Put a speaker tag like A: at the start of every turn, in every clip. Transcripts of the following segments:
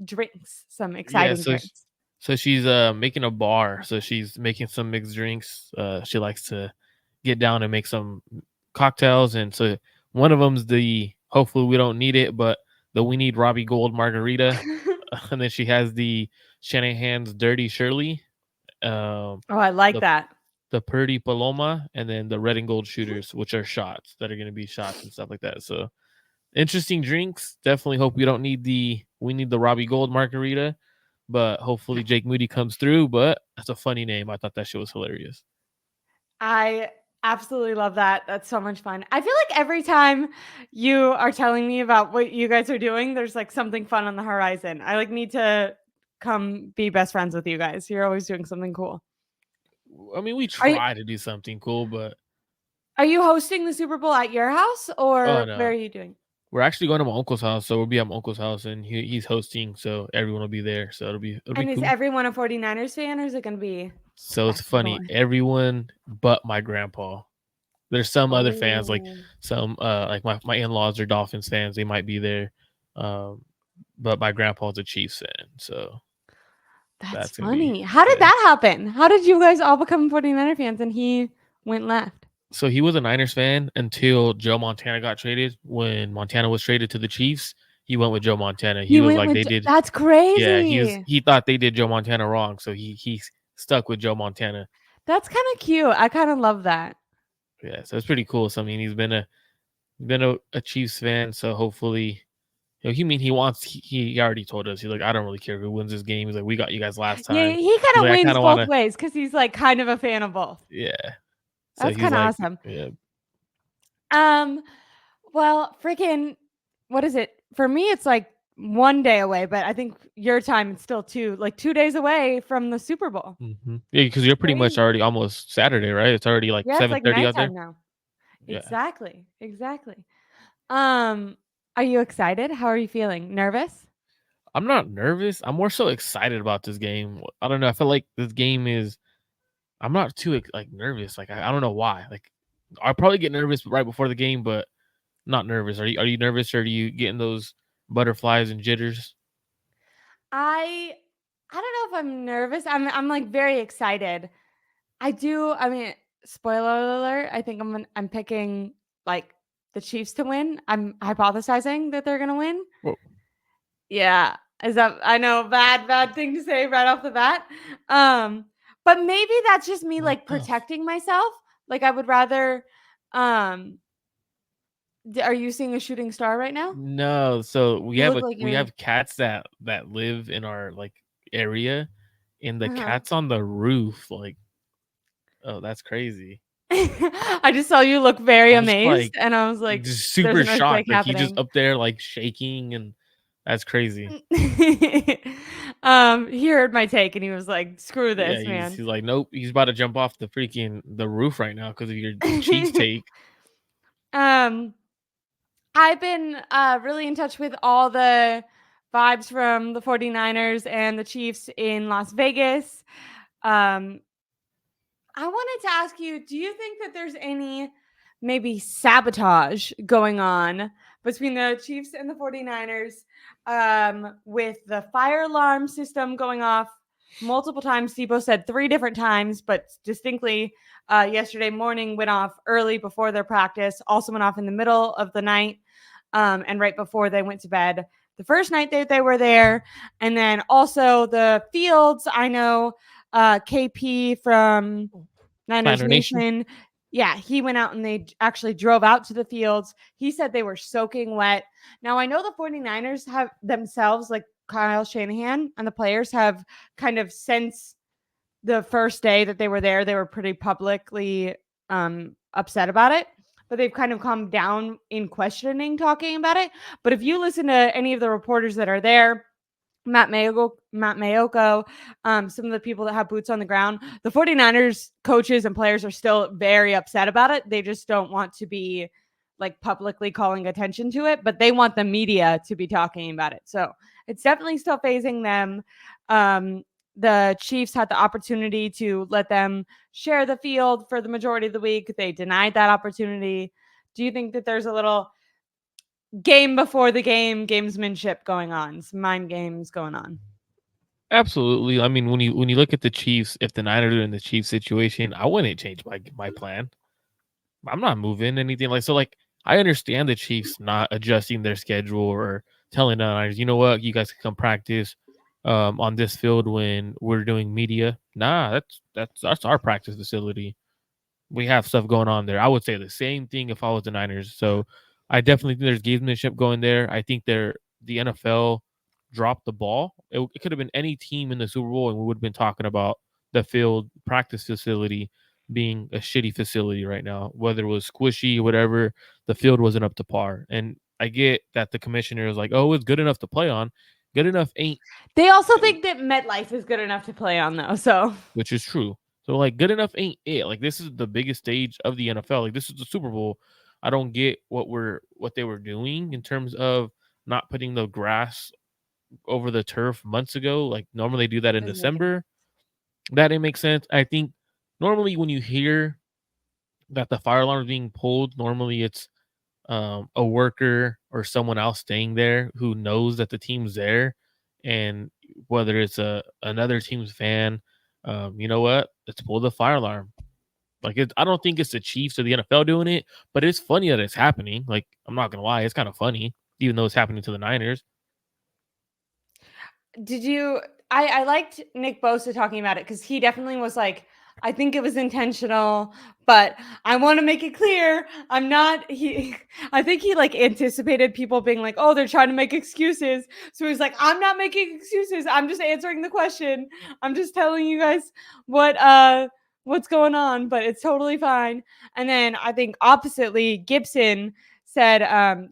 A: drinks, some
B: Yeah,
A: exciting drinks.
B: so she's making a bar. So she's making some mixed drinks. She likes to get down and make some cocktails, and so one of them's the hopefully we don't need it, but the we need Robbie Gold margarita, and then she has the Shanahan's Dirty Shirley, um,
A: Oh, I like
B: the
A: that.
B: the Purdy Paloma, and then the Red and Gold Shooters, which are shots that are going to be shots and stuff like that. So interesting drinks. Definitely hope we need the Robbie Gold margarita, but hopefully Jake Moody comes through. But that's a funny name. I thought that shit was hilarious.
A: I absolutely love that. That's so much fun. I feel like every time you are telling me about what you guys are doing, there's like something fun on the horizon. I like need to come be best friends with you guys. You're always doing something cool.
B: I mean, we
A: Are you
B: try to do something cool, but
A: are you hosting the Super Bowl at your house
B: oh
A: or where
B: no,
A: are you doing?
B: we're actually going to my uncle's house, so we'll be at my uncle's house, and he's hosting, so everyone will be there. So it'll be
A: And is
B: cool.
A: everyone a 49ers fan or is it going to be
B: So it's funny,
A: spectacular?
B: everyone but my grandpa. There's some other fans, like
A: Oh,
B: some like my in-laws are Dolphins fans. They might be there, um, but my grandpa's a Chiefs fan, so
A: that's
B: that's gonna be
A: funny. How did
B: yeah.
A: that happen? How did you guys all become 49er fans and he went left?
B: So he was a Niners fan until Joe Montana got traded. When Montana was traded to the Chiefs, he went with Joe Montana. He
A: He
B: was
A: went
B: like
A: with
B: they did.
A: that's
B: Yeah,
A: crazy.
B: he thought they did Joe Montana wrong, so he stuck with Joe Montana.
A: That's kind of cute. I kind of love that.
B: Yeah, so it's pretty cool. So I mean, he's been a Chiefs fan, so hopefully, he mean he wants. He already told us he's like, I don't really care who wins this game. He's like, we got you guys last
A: Yeah,
B: time.
A: he kind
B: He's
A: of
B: like, I kind
A: wins
B: of want
A: both
B: to.
A: ways because he's like kind of a fan of both.
B: Yeah. So
A: That's
B: he's
A: kind of
B: like,
A: awesome.
B: yeah,
A: Um, well, freaking, what is it? For me, it's like 1 day away, but I think your time it's still 2 days away from the Super Bowl.
B: yeah, because you're pretty much
A: Crazy.
B: already almost Saturday, right? It's already like
A: Yeah, it's like
B: 7:30 out there.
A: nighttime now.
B: Yeah.
A: Exactly. Exactly. Um, are you excited? How are you feeling? Nervous?
B: I'm not nervous. I'm more so excited about this game. I don't know. I feel like this game is. I'm not too like nervous. Like I don't know why. Like I'll probably get nervous right before the game, but not nervous. Are you nervous, or are you getting those butterflies and jitters?
A: I I don't know if I'm nervous. I'm like very excited. I mean, spoiler alert, I think I'm picking like the Chiefs to win. I'm hypothesizing that they're gonna win.
B: Well,
A: Yeah. Is that I know bad thing to say right off the bat. Um, but maybe that's just me like protecting myself. Like I would rather um are you seeing a shooting star right now?
B: no. So
A: You look like
B: we
A: you're
B: have cats that live in our like area, and the
A: uh-huh.
B: cat's on the roof. Like, oh, that's crazy.
A: I just saw you look very
B: I'm just
A: amazed
B: like
A: and I was like,
B: just
A: there's
B: super
A: an earthquake
B: shocked. Like he just
A: happening.
B: up there like shaking, and that's crazy.
A: He heard my take and he was like, screw
B: Yeah,
A: this, man.
B: he's like, nope, he's about to jump off the roof right now because of your Chiefs take.
A: um, I've been really in touch with all the vibes from the 49ers and the Chiefs in Las Vegas. Um, I wanted to ask you, do you think that there's any maybe sabotage going on between the Chiefs and the 49ers with the fire alarm system going off multiple times? Debo said 3 different times, but distinctly yesterday morning went off early before their practice, also went off in the middle of the night and right before they went to bed the first night that they were there. And then also the fields, I know KP from Niners
B: Niner Nation.
A: Nation. Yeah, he went out and they actually drove out to the fields. He said they were soaking wet. Now, I know the 49ers have themselves, like Kyle Shanahan and the players have kind of since the first day that they were there, they were pretty publicly upset about it. But they've kind of calmed down in questioning, talking about it. But if you listen to any of the reporters that are there, Matt Mayoko, some of the people that have boots on the ground, the 49ers coaches and players are still very upset about it. They just don't want to be like publicly calling attention to it, but they want the media to be talking about it. So it's definitely still phasing them. The Chiefs had the opportunity to let them share the field for the majority of the week. They denied that opportunity. Do you think that there's a little game before the game, gamesmanship going on, some mind games going on.
B: Absolutely. I mean, when you look at the Chiefs, if the Niners are in the Chiefs situation, I wouldn't change my plan. I'm not moving anything like so. Like I understand the Chiefs not adjusting their schedule or telling the Niners, you know what, you guys can come practice on this field when we're doing media. Nah, that's our practice facility. We have stuff going on there. I would say the same thing if I was the Niners. So I definitely think there's gamesmanship going there. I think the NFL dropped the ball. It could have been any team in the Super Bowl, and we would have been talking about the field practice facility being a shitty facility right now. Whether it was squishy, whatever, the field wasn't up to par. And I get that the commissioner is like, "Oh, it's good enough to play on." Good enough ain't,
A: They also think that MetLife is good enough to play on, though. So
B: which is true. So like good enough ain't it. Like this is the biggest stage of the NFL. Like this is the Super Bowl. I don't get what they were doing in terms of not putting the grass over the turf months ago. Like normally they do that in
A: doesn't make any
B: December. That didn't make sense. I think normally when you hear that the fire alarm is being pulled, normally it's a worker or someone else staying there who knows that the team's there, and whether it's another team's fan, you know what? Let's pull the fire alarm. Like I don't think it's the Chiefs or the NFL doing it, but it's funny that it's happening. Like I'm not gonna lie, it's kind of funny, even though it's happening to the Niners.
A: Did you? I liked Nick Bosa talking about it because he definitely was like, I think it was intentional, but I want to make it clear I'm not. He, I think he like anticipated people being like, oh, they're trying to make excuses. So he's like, I'm not making excuses. I'm just answering the question. I'm just telling you guys what's going on, but it's totally fine. And then I think oppositely, Gibson said,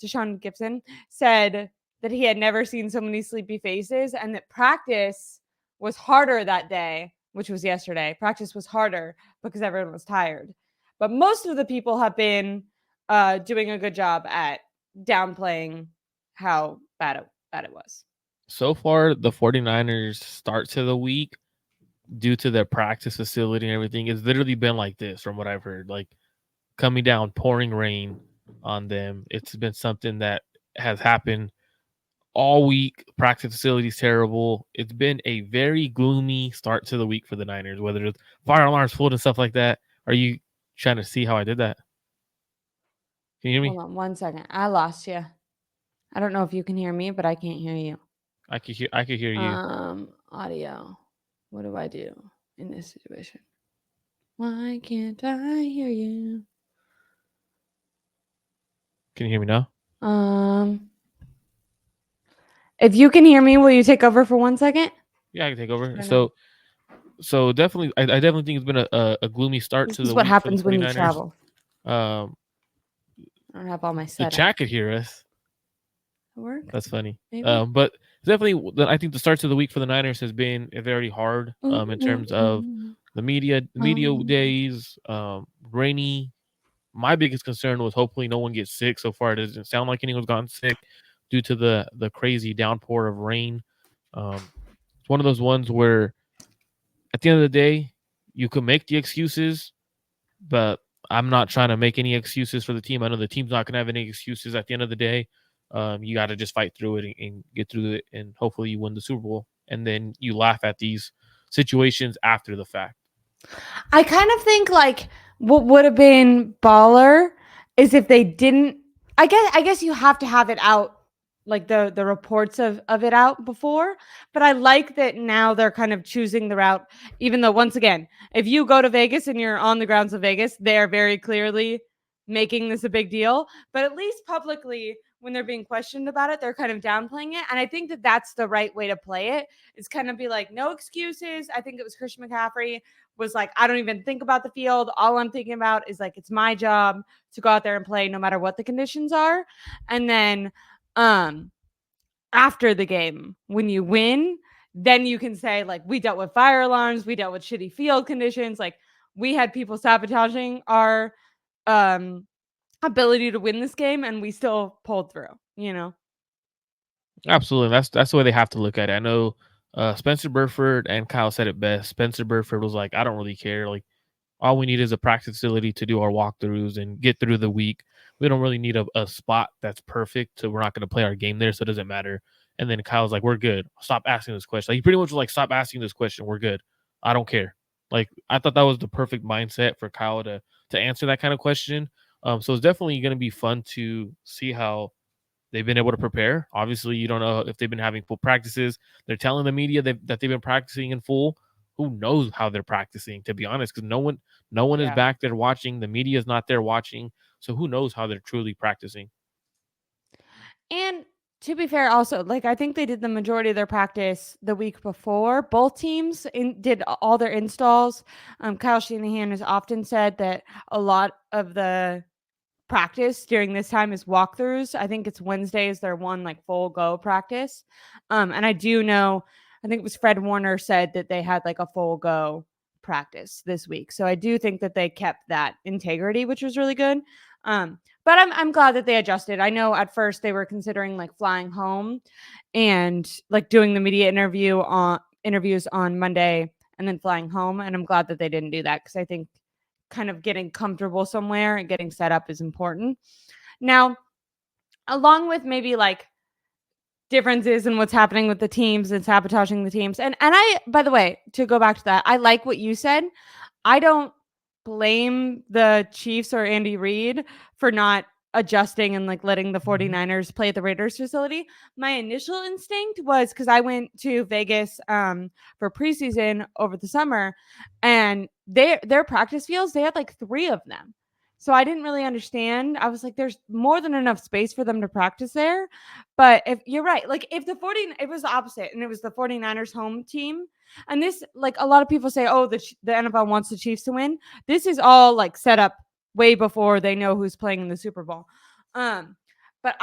A: Deshaun Gibson said that he had never seen so many sleepy faces and that practice was harder that day, which was yesterday. Practice was harder because everyone was tired. But most of the people have been doing a good job at downplaying how bad it was.
B: So far, the 49ers start to the week due to their practice facility and everything, it's literally been like this from what I've heard. Like coming down, pouring rain on them. It's been something that has happened all week. Practice facility is terrible. It's been a very gloomy start to the week for the Niners, whether it's fire alarms pulled and stuff like that. Are you trying to see how I did that? Can you hear me?
A: Hold on 1 second. I lost you. I don't know if you can hear me, but I can't hear you.
B: I could hear you.
A: Audio. What do I do in this situation? Why can't I hear you?
B: Can you hear me now?
A: If you can hear me, will you take over for 1 second?
B: Yeah, I can take over. So definitely, I definitely think it's been a gloomy start
A: This
B: to
A: is
B: the
A: what
B: week for the
A: happens when you
B: 49ers.
A: travel.
B: Um,
A: I don't have all my
B: the
A: setup.
B: chat could hear us.
A: Work?
B: That's funny.
A: Maybe?
B: But definitely, I think the starts of the week for the Niners has been very hard in terms of the media days, rainy. My biggest concern was hopefully no one gets sick. So far, it doesn't sound like anyone's gotten sick due to the crazy downpour of rain. It's one of those ones where at the end of the day, you could make the excuses, but I'm not trying to make any excuses for the team. I know the team's not going to have any excuses at the end of the day. You got to just fight through it and get through it, and hopefully you win the Super Bowl. And then you laugh at these situations after the fact.
A: I kind of think like what would have been baller is if they didn't. I guess you have to have it out, like the reports of it out before. But I like that now they're kind of choosing the route, even though once again, if you go to Vegas and you're on the grounds of Vegas, they are very clearly making this a big deal. But at least publicly, when they're being questioned about it, they're kind of downplaying it. And I think that that's the right way to play it. Is kind of be like, no excuses. I think it was Christian McCaffrey was like, I don't even think about the field. All I'm thinking about is like, it's my job to go out there and play no matter what the conditions are. And then after the game, when you win, then you can say like, we dealt with fire alarms, we dealt with shitty field conditions, like we had people sabotaging our ability to win this game and we still pulled through, you know.
B: Absolutely. That's the way they have to look at it. I know Spencer Burford and Kyle said it best. Spencer Burford was like, I don't really care. Like all we need is a practice facility to do our walkthroughs and get through the week we don't really need a spot that's perfect, so we're not going to play our game there, so it doesn't matter. And then Kyle's like, we're good. Stop asking this question. Like, he pretty much was like, stop asking this question. We're good. I don't care. Like, I thought that was the perfect mindset for Kyle to answer that kind of question. So it's definitely going to be fun to see how they've been able to prepare. Obviously, you don't know if they've been having full practices. They're telling the media that they've been practicing in full. Who knows how they're practicing, to be honest, because no one is
A: Yeah.
B: back there watching. The media is not there watching. So who knows how they're truly practicing.
A: And to be fair, also, like, I think they did the majority of their practice the week before. Both teams did all their installs. Kyle Shanahan has often said that a lot of the practice during this time is walkthroughs. I think it's Wednesday is their one like full go practice. And I do know, I think it was Fred Warner said that they had like a full go practice this week. So I do think that they kept that integrity, which was really good. But I'm glad that they adjusted. I know at first they were considering like flying home and like doing the media interviews on Monday and then flying home. And I'm glad that they didn't do that because I think kind of getting comfortable somewhere and getting set up is important. Now, along with maybe like differences in what's happening with the teams and sabotaging the teams. And I, by the way, to go back to that, I like what you said. I don't blame the Chiefs or Andy Reid for not adjusting and like letting the 49ers play at the Raiders facility. My initial instinct was because I went to Vegas for preseason over the summer, and their practice fields, they had like 3 of them. So I didn't really understand. I was like, there's more than enough space for them to practice there. But if you're right, like if it was the opposite and it was the 49ers home team, and this, like a lot of people say, oh, the NFL wants the Chiefs to win. This is all like set up way before they know who's playing in the Super Bowl. But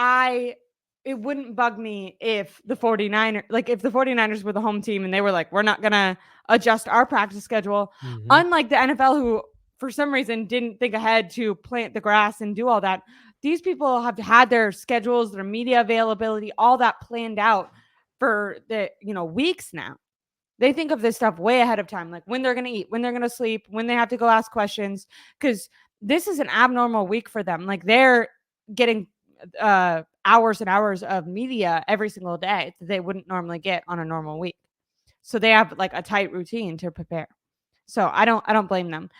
A: it wouldn't bug me if the 49ers were the home team and they were like, we're not going to adjust our practice schedule. Unlike the NFL, who for some reason didn't think ahead to plant the grass and do all that. These people have had their schedules, their media availability, all that planned out for the, weeks now. They think of this stuff way ahead of time, like when they're going to eat, when they're going to sleep, when they have to go ask questions, because this is an abnormal week for them. Like they're getting hours and hours of media every single day that they wouldn't normally get on a normal week. So they have like a tight routine to prepare. So I don't blame them.